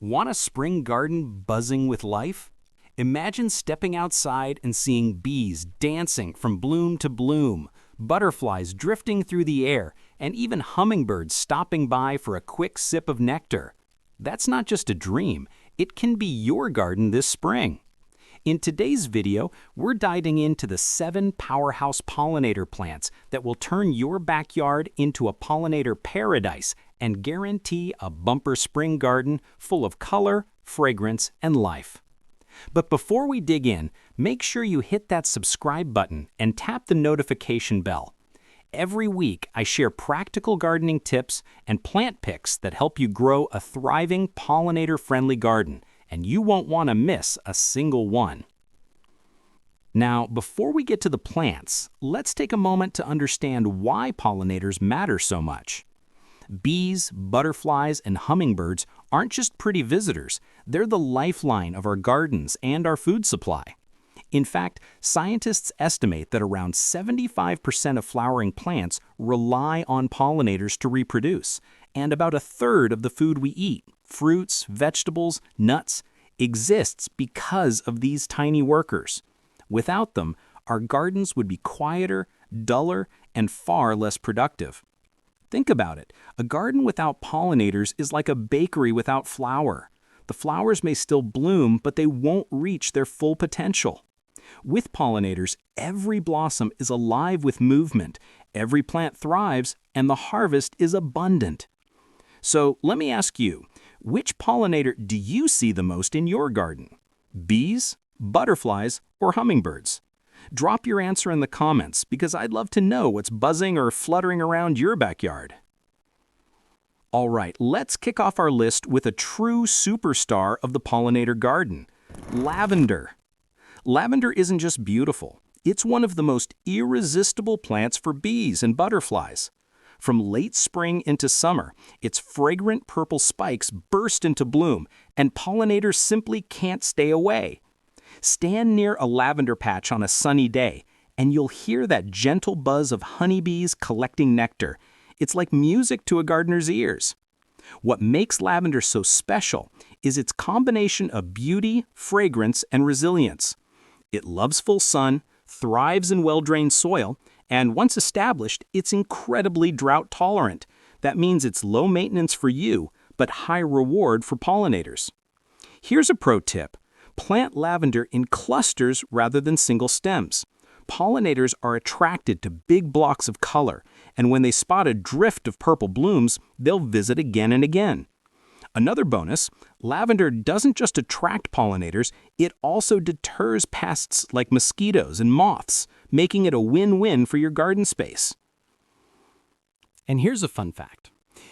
Want a spring garden buzzing with life? Imagine stepping outside and seeing bees dancing from bloom to bloom, butterflies drifting through the air, and even hummingbirds stopping by for a quick sip of nectar. That's not just a dream, it can be your garden this spring. In today's video, we're diving into the 7 powerhouse pollinator plants that will turn your backyard into a pollinator paradise and guarantee a bumper spring garden full of color, fragrance, and life. But before we dig in, make sure you hit that subscribe button and tap the notification bell. Every week, I share practical gardening tips and plant picks that help you grow a thriving pollinator-friendly garden, and you won't want to miss a single one. Now, before we get to the plants, let's take a moment to understand why pollinators matter so much. Bees, butterflies, and hummingbirds aren't just pretty visitors, they're the lifeline of our gardens and our food supply. In fact, scientists estimate that around 75% of flowering plants rely on pollinators to reproduce, and about a third of the food we eat, fruits, vegetables, nuts, exists because of these tiny workers. Without them, our gardens would be quieter, duller, and far less productive. Think about it. A garden without pollinators is like a bakery without flour. The flowers may still bloom, but they won't reach their full potential. With pollinators, every blossom is alive with movement, every plant thrives, and the harvest is abundant. So let me ask you, which pollinator do you see the most in your garden? Bees, butterflies, or hummingbirds? Drop your answer in the comments because I'd love to know what's buzzing or fluttering around your backyard. All right, let's kick off our list with a true superstar of the pollinator garden, lavender. Lavender isn't just beautiful, it's one of the most irresistible plants for bees and butterflies. From late spring into summer, its fragrant purple spikes burst into bloom, and pollinators simply can't stay away. Stand near a lavender patch on a sunny day, and you'll hear that gentle buzz of honeybees collecting nectar. It's like music to a gardener's ears. What makes lavender so special is its combination of beauty, fragrance, and resilience. It loves full sun, thrives in well-drained soil, and once established, it's incredibly drought-tolerant. That means it's low maintenance for you, but high reward for pollinators. Here's a pro tip. Plant lavender in clusters rather than single stems. Pollinators are attracted to big blocks of color, and when they spot a drift of purple blooms, they'll visit again and again. Another bonus, lavender doesn't just attract pollinators, it also deters pests like mosquitoes and moths, making it a win-win for your garden space. And here's a fun fact.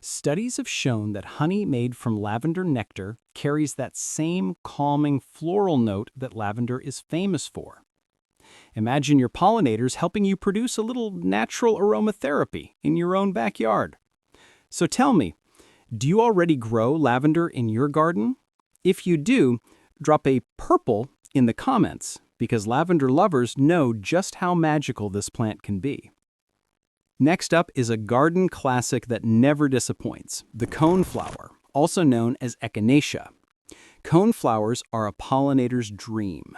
Studies have shown that honey made from lavender nectar carries that same calming floral note that lavender is famous for. Imagine your pollinators helping you produce a little natural aromatherapy in your own backyard. So tell me, do you already grow lavender in your garden? If you do, drop a purple in the comments because lavender lovers know just how magical this plant can be. Next up is a garden classic that never disappoints, the coneflower, also known as echinacea. Coneflowers are a pollinator's dream.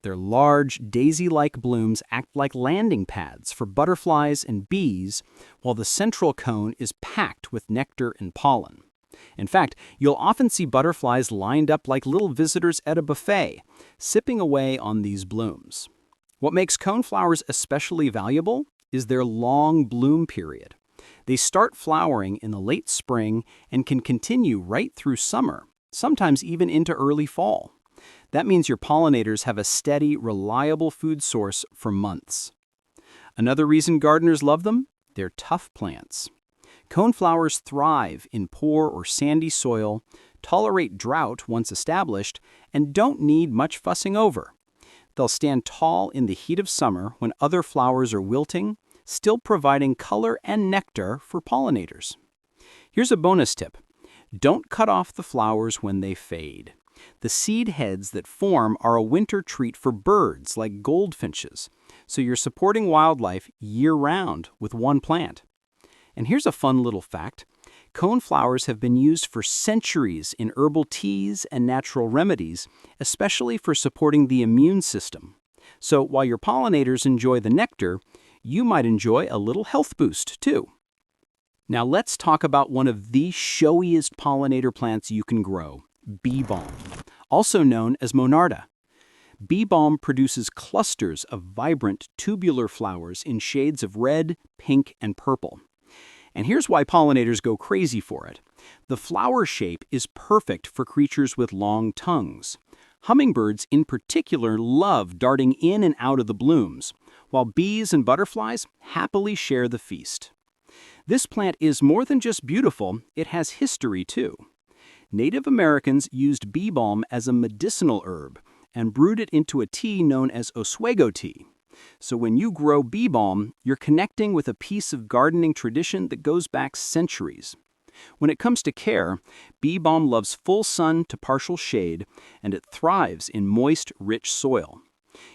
Their large, daisy-like blooms act like landing pads for butterflies and bees, while the central cone is packed with nectar and pollen. In fact, you'll often see butterflies lined up like little visitors at a buffet, sipping away on these blooms. What makes coneflowers especially valuable is their long bloom period. They start flowering in the late spring and can continue right through summer, sometimes even into early fall. That means your pollinators have a steady, reliable food source for months. Another reason gardeners love them? They're tough plants. Coneflowers thrive in poor or sandy soil, tolerate drought once established, and don't need much fussing over. They'll stand tall in the heat of summer when other flowers are wilting, still providing color and nectar for pollinators. Here's a bonus tip. Don't cut off the flowers when they fade. The seed heads that form are a winter treat for birds like goldfinches, so you're supporting wildlife year-round with one plant. And here's a fun little fact. Coneflowers have been used for centuries in herbal teas and natural remedies, especially for supporting the immune system. So while your pollinators enjoy the nectar, you might enjoy a little health boost too. Now let's talk about one of the showiest pollinator plants you can grow, bee balm, also known as monarda. Bee balm produces clusters of vibrant tubular flowers in shades of red, pink, and purple. And here's why pollinators go crazy for it. The flower shape is perfect for creatures with long tongues. Hummingbirds in particular love darting in and out of the blooms, while bees and butterflies happily share the feast. This plant is more than just beautiful, it has history too. Native Americans used bee balm as a medicinal herb and brewed it into a tea known as Oswego tea. So when you grow bee balm, you're connecting with a piece of gardening tradition that goes back centuries. When it comes to care, bee balm loves full sun to partial shade, and it thrives in moist, rich soil.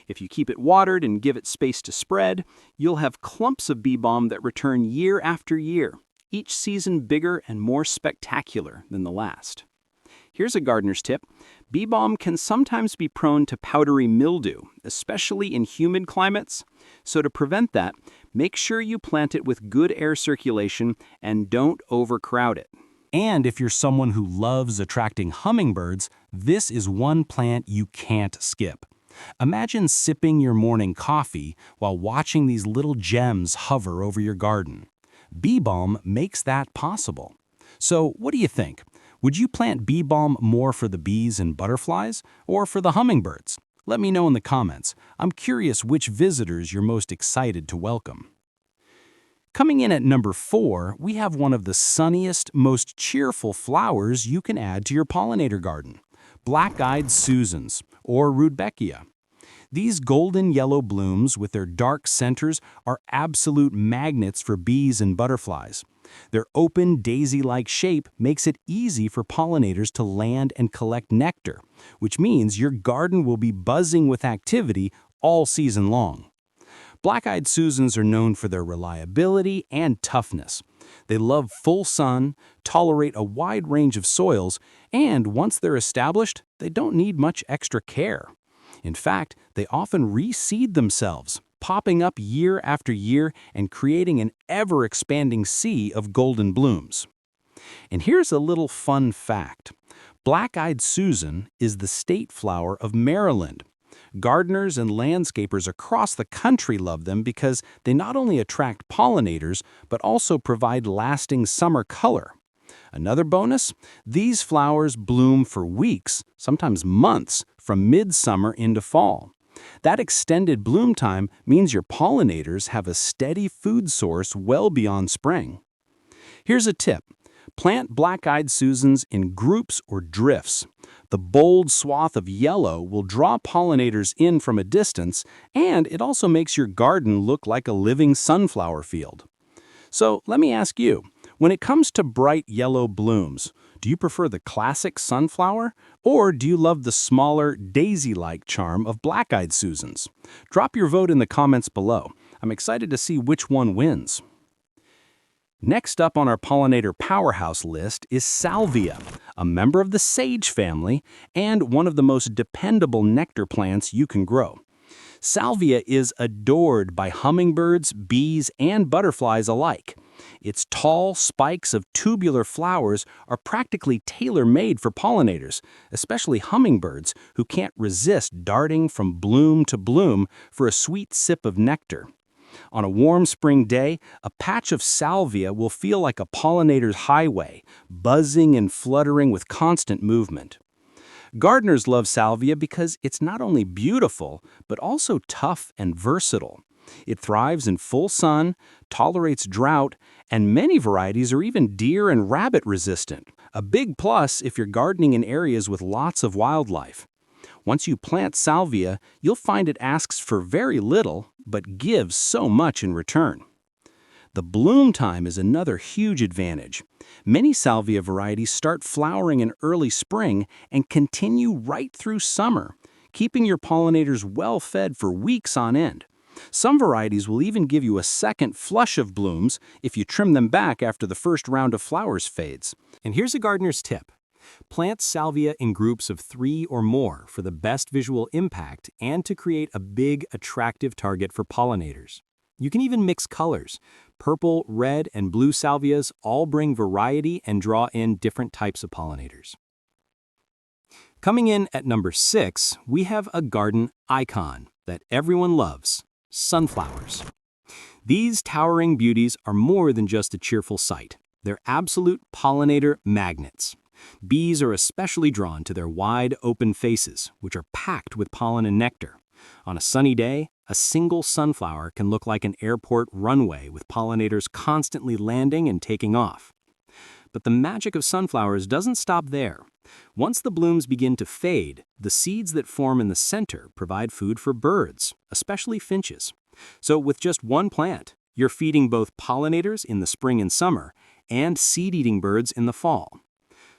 If you keep it watered and give it space to spread, you'll have clumps of bee balm that return year after year, each season bigger and more spectacular than the last. Here's a gardener's tip. Bee balm can sometimes be prone to powdery mildew, especially in humid climates. So to prevent that, make sure you plant it with good air circulation and don't overcrowd it. And if you're someone who loves attracting hummingbirds, this is one plant you can't skip. Imagine sipping your morning coffee while watching these little gems hover over your garden. Bee balm makes that possible. So what do you think? Would you plant bee balm more for the bees and butterflies or for the hummingbirds? Let me know in the comments. I'm curious which visitors you're most excited to welcome. Coming in at number 4, we have one of the sunniest, most cheerful flowers you can add to your pollinator garden. Black-eyed Susans, or Rudbeckia. These golden yellow blooms with their dark centers are absolute magnets for bees and butterflies. Their open, daisy-like shape makes it easy for pollinators to land and collect nectar, which means your garden will be buzzing with activity all season long. Black-eyed Susans are known for their reliability and toughness. They love full sun, tolerate a wide range of soils, and once they're established, they don't need much extra care. In fact, they often reseed themselves, popping up year after year and creating an ever-expanding sea of golden blooms. And here's a little fun fact. Black-eyed Susan is the state flower of Maryland. Gardeners and landscapers across the country love them because they not only attract pollinators, but also provide lasting summer color. Another bonus, these flowers bloom for weeks, sometimes months, from midsummer into fall. That extended bloom time means your pollinators have a steady food source well beyond spring. Here's a tip. Plant black-eyed Susans in groups or drifts. The bold swath of yellow will draw pollinators in from a distance, and it also makes your garden look like a living sunflower field. So let me ask you, when it comes to bright yellow blooms, do you prefer the classic sunflower, or do you love the smaller, daisy-like charm of black-eyed Susans? Drop your vote in the comments below. I'm excited to see which one wins. Next up on our pollinator powerhouse list is Salvia, a member of the sage family and one of the most dependable nectar plants you can grow. Salvia is adored by hummingbirds, bees, and butterflies alike. Its tall spikes of tubular flowers are practically tailor-made for pollinators, especially hummingbirds who can't resist darting from bloom to bloom for a sweet sip of nectar. On a warm spring day, a patch of salvia will feel like a pollinator's highway, buzzing and fluttering with constant movement. Gardeners love salvia because it's not only beautiful, but also tough and versatile. It thrives in full sun, tolerates drought, and many varieties are even deer and rabbit resistant, a big plus if you're gardening in areas with lots of wildlife. Once you plant salvia, you'll find it asks for very little, but gives so much in return. The bloom time is another huge advantage. Many salvia varieties start flowering in early spring and continue right through summer, keeping your pollinators well fed for weeks on end. Some varieties will even give you a second flush of blooms if you trim them back after the first round of flowers fades. And here's a gardener's tip. Plant salvia in groups of 3 or more for the best visual impact and to create a big, attractive target for pollinators. You can even mix colors. Purple, red, and blue salvias all bring variety and draw in different types of pollinators. Coming in at number 6, we have a garden icon that everyone loves: sunflowers. These towering beauties are more than just a cheerful sight. They're absolute pollinator magnets. Bees are especially drawn to their wide, open faces, which are packed with pollen and nectar. On a sunny day, a single sunflower can look like an airport runway with pollinators constantly landing and taking off. But the magic of sunflowers doesn't stop there. Once the blooms begin to fade, the seeds that form in the center provide food for birds, especially finches. So with just one plant, you're feeding both pollinators in the spring and summer and seed-eating birds in the fall.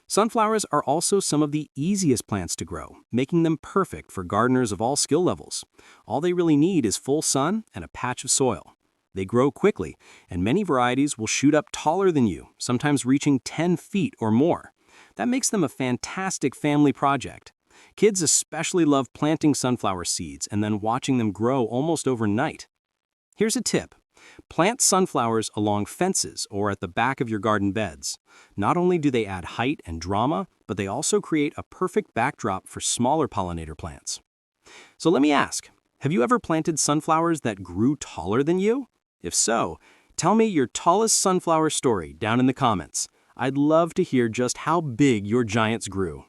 Sunflowers are also some of the easiest plants to grow, making them perfect for gardeners of all skill levels. All they really need is full sun and a patch of soil. They grow quickly, and many varieties will shoot up taller than you, sometimes reaching 10 feet or more. That makes them a fantastic family project. Kids especially love planting sunflower seeds and then watching them grow almost overnight. Here's a tip. Plant sunflowers along fences or at the back of your garden beds. Not only do they add height and drama, but they also create a perfect backdrop for smaller pollinator plants. So let me ask, have you ever planted sunflowers that grew taller than you? If so, tell me your tallest sunflower story down in the comments. I'd love to hear just how big your giants grew.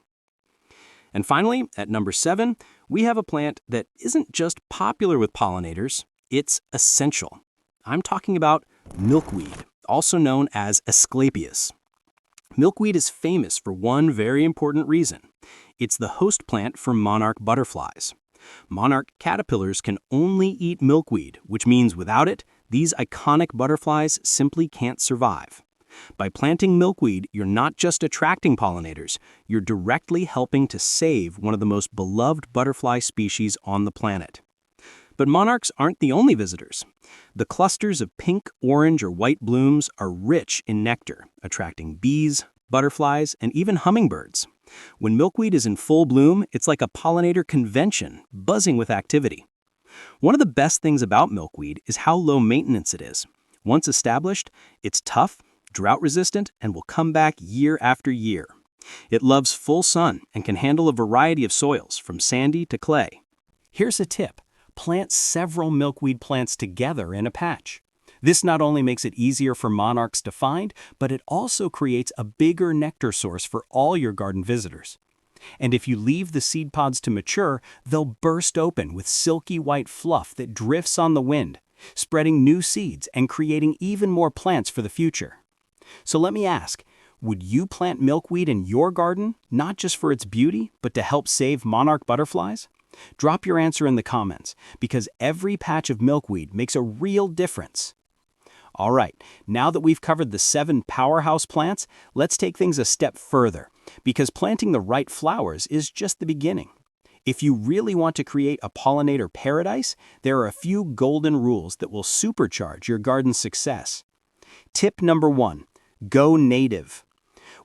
And finally, at number 7, we have a plant that isn't just popular with pollinators, it's essential. I'm talking about milkweed, also known as Asclepias. Milkweed is famous for one very important reason. It's the host plant for monarch butterflies. Monarch caterpillars can only eat milkweed, which means without it, these iconic butterflies simply can't survive. By planting milkweed, you're not just attracting pollinators, you're directly helping to save one of the most beloved butterfly species on the planet. But monarchs aren't the only visitors. The clusters of pink, orange, or white blooms are rich in nectar, attracting bees, butterflies, and even hummingbirds. When milkweed is in full bloom, it's like a pollinator convention, buzzing with activity. One of the best things about milkweed is how low maintenance it is. Once established, it's tough, drought-resistant, and will come back year after year. It loves full sun and can handle a variety of soils, from sandy to clay. Here's a tip. Plant several milkweed plants together in a patch. This not only makes it easier for monarchs to find, but it also creates a bigger nectar source for all your garden visitors. And if you leave the seed pods to mature, they'll burst open with silky white fluff that drifts on the wind, spreading new seeds and creating even more plants for the future. So let me ask, would you plant milkweed in your garden, not just for its beauty, but to help save monarch butterflies? Drop your answer in the comments, because every patch of milkweed makes a real difference. All right, now that we've covered the 7 powerhouse plants, let's take things a step further, because planting the right flowers is just the beginning. If you really want to create a pollinator paradise, there are a few golden rules that will supercharge your garden's success. Tip number 1, go native.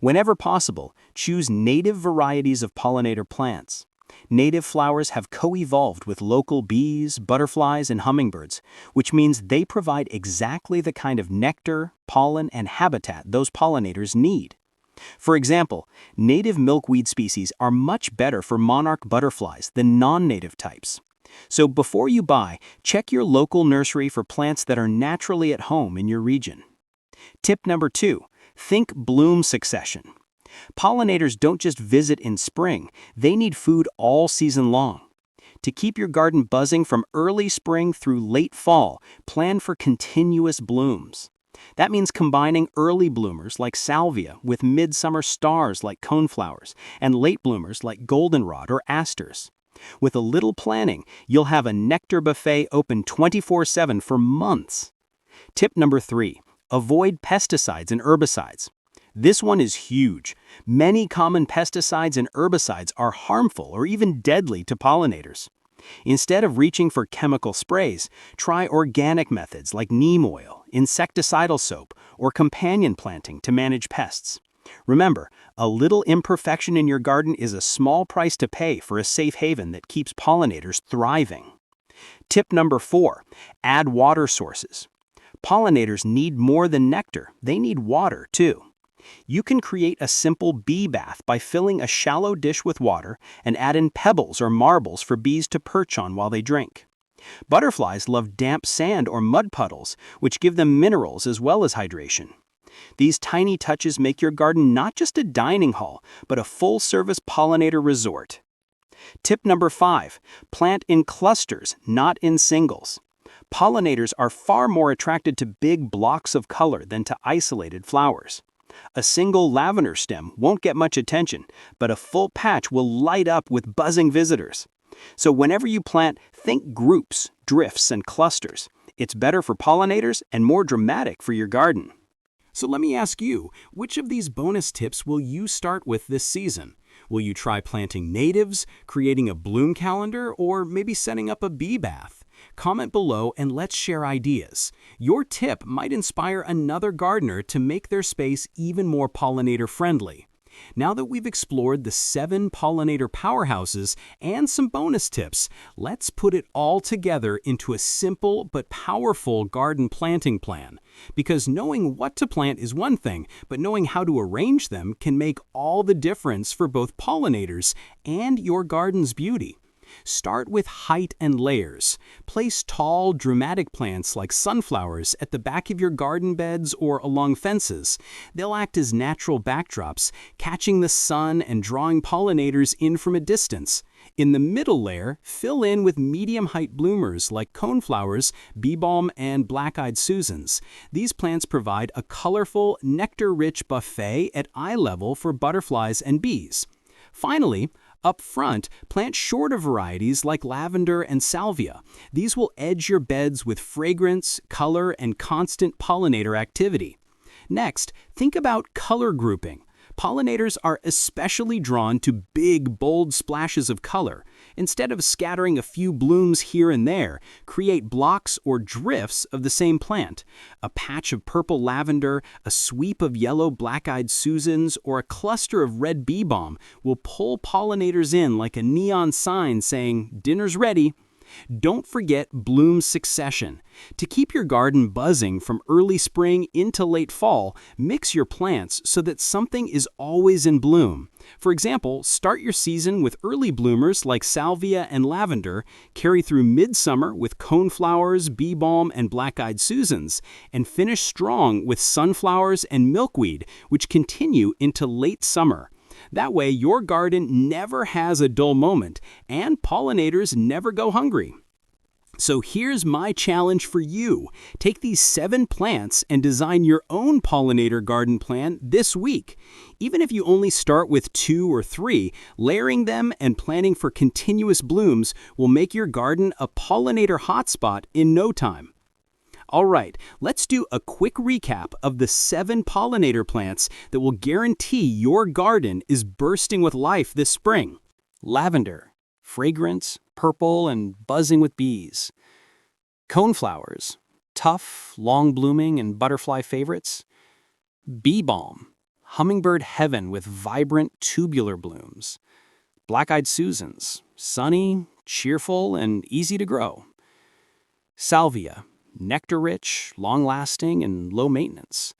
Whenever possible, choose native varieties of pollinator plants. Native flowers have co-evolved with local bees, butterflies, and hummingbirds, which means they provide exactly the kind of nectar, pollen, and habitat those pollinators need. For example, native milkweed species are much better for monarch butterflies than non-native types. So before you buy, check your local nursery for plants that are naturally at home in your region. Tip number 2, think bloom succession. Pollinators don't just visit in spring, they need food all season long. To keep your garden buzzing from early spring through late fall, plan for continuous blooms. That means combining early bloomers like salvia with midsummer stars like coneflowers and late bloomers like goldenrod or asters. With a little planning, you'll have a nectar buffet open 24/7 for months. Tip number 3, avoid pesticides and herbicides. This one is huge. Many common pesticides and herbicides are harmful or even deadly to pollinators. Instead of reaching for chemical sprays, try organic methods like neem oil, insecticidal soap, or companion planting to manage pests. Remember, a little imperfection in your garden is a small price to pay for a safe haven that keeps pollinators thriving. Tip number 4, add water sources. Pollinators need more than nectar, they need water too. You can create a simple bee bath by filling a shallow dish with water and add in pebbles or marbles for bees to perch on while they drink. Butterflies love damp sand or mud puddles, which give them minerals as well as hydration. These tiny touches make your garden not just a dining hall, but a full-service pollinator resort. Tip number 5, plant in clusters, not in singles. Pollinators are far more attracted to big blocks of color than to isolated flowers. A single lavender stem won't get much attention, but a full patch will light up with buzzing visitors. So whenever you plant, think groups, drifts, and clusters. It's better for pollinators and more dramatic for your garden. So let me ask you, which of these bonus tips will you start with this season? Will you try planting natives, creating a bloom calendar, or maybe setting up a bee bath? Comment below and let's share ideas. Your tip might inspire another gardener to make their space even more pollinator-friendly. Now that we've explored the 7 pollinator powerhouses and some bonus tips, let's put it all together into a simple but powerful garden planting plan. Because knowing what to plant is one thing, but knowing how to arrange them can make all the difference for both pollinators and your garden's beauty. Start with height and layers. Place tall, dramatic plants like sunflowers at the back of your garden beds or along fences. They'll act as natural backdrops, catching the sun and drawing pollinators in from a distance. In the middle layer, fill in with medium-height bloomers like coneflowers, bee balm, and black-eyed Susans. These plants provide a colorful, nectar-rich buffet at eye level for butterflies and bees. Finally, up front, plant shorter varieties like lavender and salvia. These will edge your beds with fragrance, color, and constant pollinator activity. Next, think about color grouping. Pollinators are especially drawn to big, bold splashes of color. Instead of scattering a few blooms here and there, create blocks or drifts of the same plant. A patch of purple lavender, a sweep of yellow black-eyed Susans, or a cluster of red bee balm will pull pollinators in like a neon sign saying, "Dinner's ready." Don't forget bloom succession. To keep your garden buzzing from early spring into late fall, mix your plants so that something is always in bloom. For example, start your season with early bloomers like salvia and lavender, carry through midsummer with coneflowers, bee balm, and black-eyed Susans, and finish strong with sunflowers and milkweed, which continue into late summer. That way, your garden never has a dull moment, and pollinators never go hungry. So here's my challenge for you. Take these 7 plants and design your own pollinator garden plan this week. Even if you only start with 2 or 3, layering them and planning for continuous blooms will make your garden a pollinator hotspot in no time. All right, let's do a quick recap of the 7 pollinator plants that will guarantee your garden is bursting with life this spring. Lavender, fragrant, purple, and buzzing with bees. Coneflowers, tough, long-blooming, and butterfly favorites. Bee balm, hummingbird heaven with vibrant tubular blooms. Black-eyed Susans, sunny, cheerful, and easy to grow. Salvia, nectar-rich, long-lasting, and low-maintenance.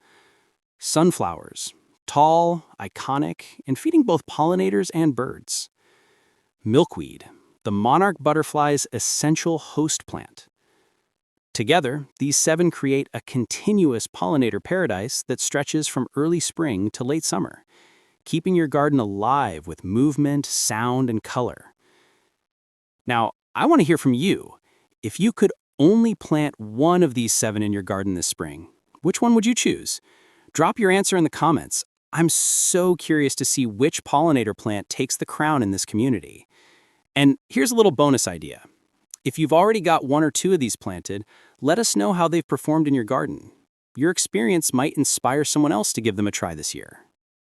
Sunflowers, tall, iconic, and feeding both pollinators and birds. Milkweed, the monarch butterfly's essential host plant. Together, these 7 create a continuous pollinator paradise that stretches from early spring to late summer, keeping your garden alive with movement, sound, and color. Now, I want to hear from you. If you could only plant one of these 7 in your garden this spring, which one would you choose? Drop your answer in the comments. I'm so curious to see which pollinator plant takes the crown in this community. And here's a little bonus idea. If you've already got 1 or 2 of these planted, let us know how they've performed in your garden. Your experience might inspire someone else to give them a try this year.